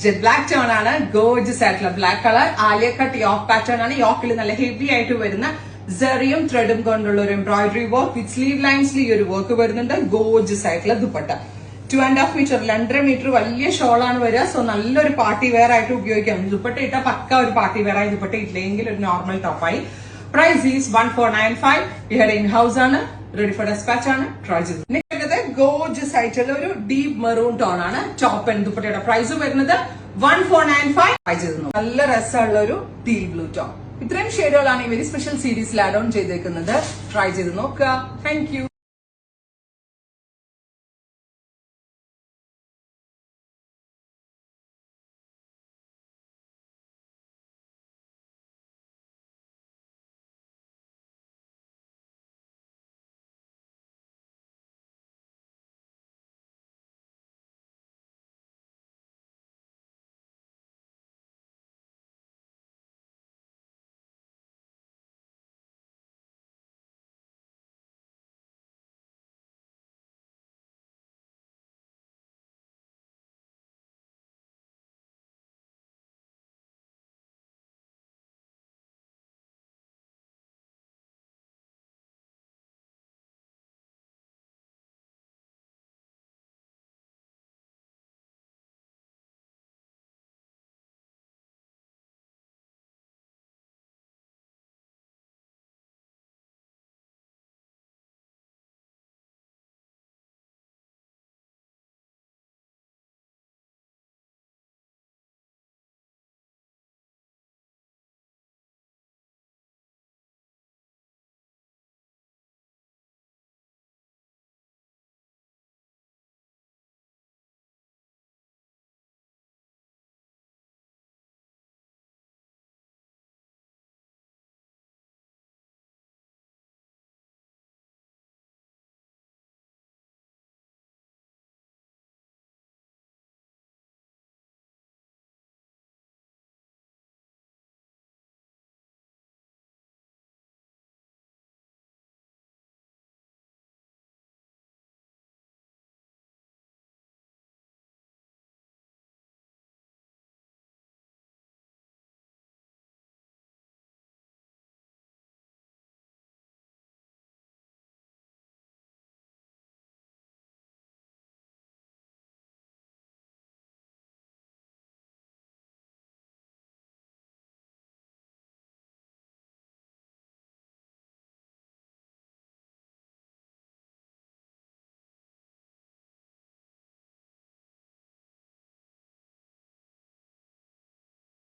Jet black tone ആണ്. Gorgeous ആയിട്ടുള്ള black colour. Alia cut yoke pattern ആണ്. യോക്കിൽ നല്ല ഹെവി ആയിട്ട് വരുന്ന സെറിയും ത്രെഡും കൊണ്ടുള്ള ഒരു എംബ്രോയിഡറി വർക്ക് വിത്ത് സ്ലീവ് ലൈൻസിൽ ഈ ഒരു വർക്ക് വരുന്നുണ്ട്. ഗോർജിയസ് ആയിട്ടുള്ള ദുപ്പട്ട. 2.5 മീറ്റർ 2.5 മീറ്റർ വലിയ ഷോളാണ് വരിക. സോ നല്ലൊരു പാർട്ടി വെയർ ആയിട്ട് ഉപയോഗിക്കാം. ദുപ്പട്ട ഇട്ട പക്ക ഒരു പാർട്ടി വെയർ ആയി. ദുപ്പട്ട ഇല്ലെങ്കിൽ ഒരു നോർമൽ ടോപ്പായി. Price is 1495. ഇവിടെ ഇൻ ഹൗസ് ആണ്. റെഡി ഫോർ ഡെസ്പാച്ച് ആണ്. ട്രൈ ചെയ്ത് ഗോർജിയസ് ആയിട്ടുള്ള ഒരു ഡീപ് മെറൂൺ ടോൺ ആണ്. ടോപ്പ് ആൻഡ് ദുപ്പട്ടയുടെ പ്രൈസ് വരുന്നത് 1495. ട്രൈ ചെയ്തു. നല്ല രസമുള്ള ഒരു ടീൽ ബ്ലൂ ടോൺ. ഇത്രയും ഷെയ്ഡുകളാണ് ഈ വെരി സ്പെഷ്യൽ സീരീസിൽ ആഡ് ഓൺ ചെയ്തേക്കുന്നത്. ട്രൈ ചെയ്ത് നോക്കുക. Thank you.